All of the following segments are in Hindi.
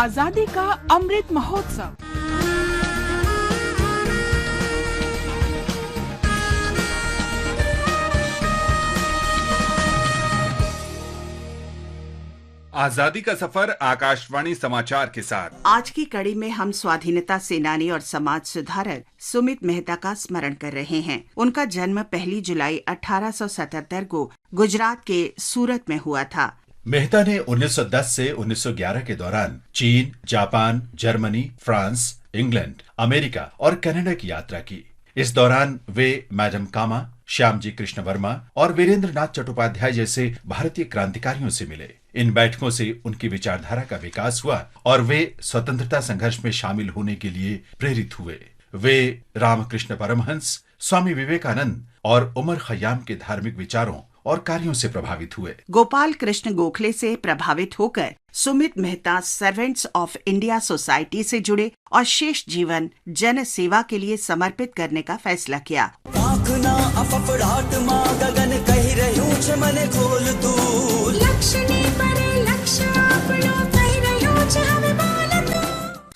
आजादी का अमृत महोत्सव। आजादी का सफर आकाशवाणी समाचार के साथ। आज की कड़ी में हम स्वाधीनता सेनानी और समाज सुधारक सुमित मेहता का स्मरण कर रहे हैं। उनका जन्म 1 जुलाई 1877 को गुजरात के सूरत में हुआ था। मेहता ने 1910 से 1911 के दौरान चीन, Japan, Germany, France, England, America और कनाडा की यात्रा की। इस दौरान वे मैडम कामा, श्यामजी कृष्ण वर्मा और वीरेंद्र नाथ चट्टोपाध्याय जैसे भारतीय क्रांतिकारियों से मिले। इन बैठकों से उनकी विचारधारा का विकास हुआ और वे स्वतंत्रता संघर्ष में शामिल होने के लिए प्रेरित हुए। वे रामकृष्ण परमहंस, स्वामी विवेकानंद और उमर खयाम के धार्मिक विचारों और कार्यों से प्रभावित हुए। गोपाल कृष्ण गोखले से प्रभावित होकर Sumit Mehta servants of India society से जुड़े और शेष जीवन जन सेवा के लिए समर्पित करने का फैसला किया।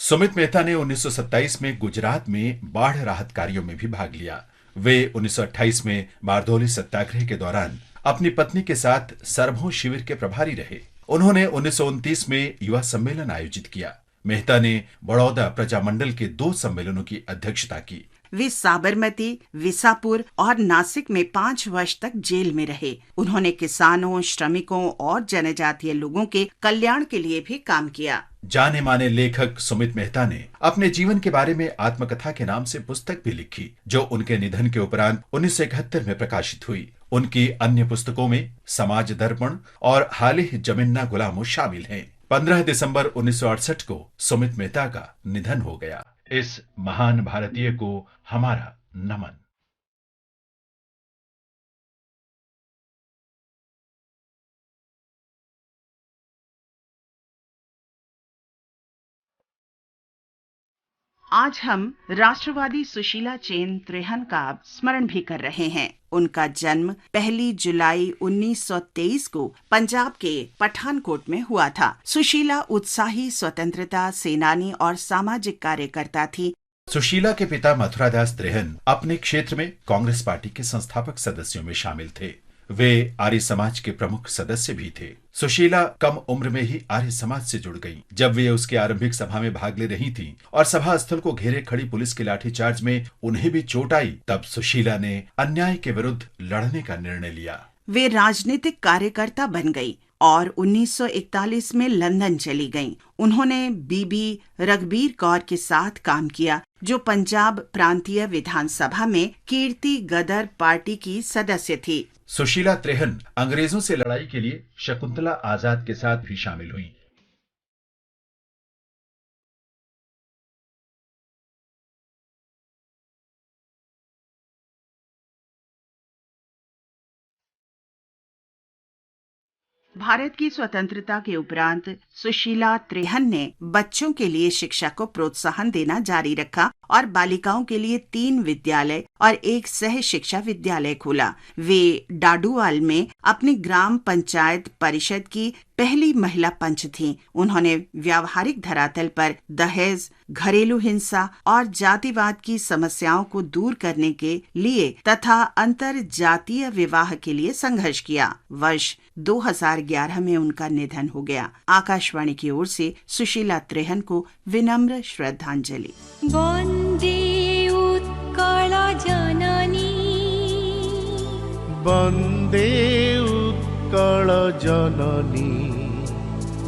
सुमित मेहता ने 1927 में गुजरात में बाढ़ राहत कार्यों में भी भाग लिया। वे 1928 में बारदौली सत्याग्रह के दौरान अपनी पत्नी के साथ सरभों शिविर के प्रभारी रहे। उन्होंने 1929 में युवा सम्मेलन आयोजित किया। मेहता ने बड़ौदा प्रजामंडल के 2 सम्मेलनों की अध्यक्षता की। वे साबरमती, विसापुर और नासिक में 5 वर्ष तक जेल में रहे। उन्होंने किसानों, श्रमिकों और जनजातीय लोगों के कल्याण के लिए भी काम किया। जाने माने लेखक सुमित मेहता ने अपने जीवन के बारे में आत्मकथा के नाम से पुस्तक भी लिखी, जो उनके निधन के उपरांत 1971 में प्रकाशित हुई। उनकी अन्य पुस्तकों में समाज दर्पण और हाल ही जमीन्ना गुलामों शामिल हैं। 15 दिसंबर 1968 को सुमित मेहता का निधन हो गया। इस महान भारतीय को हमारा नमन। आज हम राष्ट्रवादी सुशीला चेन त्रेहन का स्मरण भी कर रहे हैं। उनका जन्म 1 जुलाई 1923 को पंजाब के पठानकोट में हुआ था। सुशीला उत्साही स्वतंत्रता सेनानी और सामाजिक कार्यकर्ता थी। सुशीला के पिता मथुरादास त्रेहन अपने क्षेत्र में कांग्रेस पार्टी के संस्थापक सदस्यों में शामिल थे। वे आर्य समाज के प्रमुख सदस्य भी थे। सुशीला कम उम्र में ही आर्य समाज से जुड़ गईं। जब वे उसकी आरंभिक सभा में भाग ले रही थीं और सभा स्थल को घेरे खड़ी पुलिस के लाठीचार्ज में उन्हें भी चोट आई, तब सुशीला ने अन्याय के विरुद्ध लड़ने का निर्णय लिया। वे राजनीतिक कार्यकर्ता बन गई और 1941 में लंदन चली गईं। उन्होंने बीबी रघबीर कौर के साथ काम किया, जो पंजाब प्रांतीय विधानसभा में कीर्ति गदर पार्टी की सदस्य थी। सुशीला त्रेहन अंग्रेजों से लड़ाई के लिए शकुंतला आजाद के साथ भी शामिल हुईं। भारत की स्वतंत्रता के उपरांत सुशीला त्रेहन ने बच्चों के लिए शिक्षा को प्रोत्साहन देना जारी रखा और बालिकाओं के लिए 3 विद्यालय और 1 सह शिक्षा विद्यालय खोला। वे डाडूवाल में अपनी ग्राम पंचायत परिषद की पहली महिला पंच थीं। उन्होंने व्यावहारिक धरातल पर दहेज, घरेलू हिंसा और जातिवाद की समस्याओं को दूर करने के लिए तथा अंतर जातीय विवाह के लिए संघर्ष किया। वर्ष 2011 में उनका निधन हो गया। आकाशवाणी की ओर से सुशीला त्रेहन को विनम्र श्रद्धांजलि। वंदे उत्कल जननी, वंदे उत्कल जननी,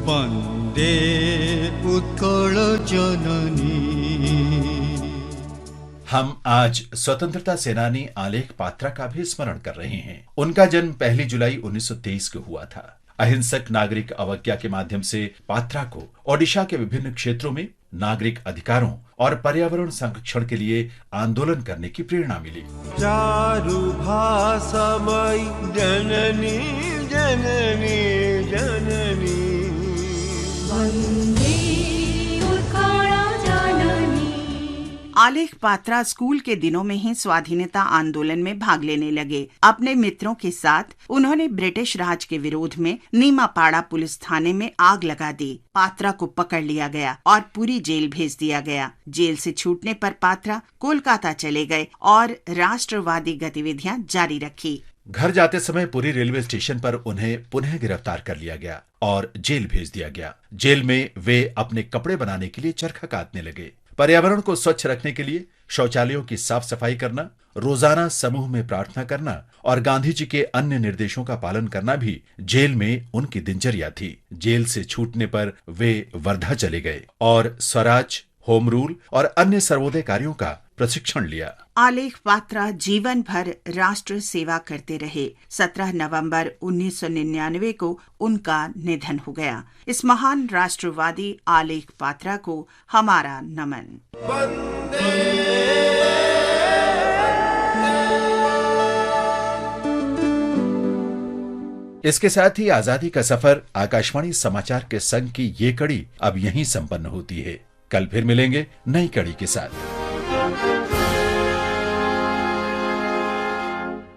वंदे उत्कल जननी। हम आज स्वतंत्रता सेनानी आलेख पात्रा का भी स्मरण कर रहे हैं। उनका जन्म 1 जुलाई 1923 को हुआ था। अहिंसक नागरिक अवज्ञा के माध्यम से पात्रा को ओडिशा के विभिन्न क्षेत्रों में नागरिक अधिकारों और पर्यावरण संरक्षण के लिए आंदोलन करने की प्रेरणा मिली। चारु भाषामयी जननी जननी जननी, वंदे उत्कल जननी। आलेख पात्रा स्कूल के दिनों में ही स्वाधीनता आंदोलन में भाग लेने लगे। अपने मित्रों के साथ उन्होंने ब्रिटिश राज के विरोध में नीमापाड़ा पुलिस थाने में आग लगा दी। पात्रा को पकड़ लिया गया और पूरी जेल भेज दिया गया। जेल से छूटने पर पात्रा कोलकाता चले गए और राष्ट्रवादी गतिविधियां जारी रखी। घर जाते समय पुरी रेलवे स्टेशन पर उन्हें पुनः गिरफ्तार कर लिया गया और जेल भेज दिया गया। जेल में वे अपने कपड़े बनाने के लिए चरखा काटने लगे। पर्यावरण को स्वच्छ रखने के लिए शौचालयों की साफ सफाई करना, रोजाना समूह में प्रार्थना करना और गांधी जी के अन्य निर्देशों का पालन करना भी जेल में उनकी दिनचर्या थी। जेल से छूटने पर वे वर्धा चले गए और स्वराज, होम रूल और अन्य सर्वोदय कार्यों का प्रशिक्षण लिया। आलेख पात्रा जीवन भर राष्ट्र सेवा करते रहे। 17 नवंबर 1999 को उनका निधन हो गया। इस महान राष्ट्रवादी आलेख पात्रा को हमारा नमन। इसके साथ ही आजादी का सफर आकाशवाणी समाचार के संग की ये कड़ी अब यहीं संपन्न होती है। कल फिर मिलेंगे नई कड़ी के साथ।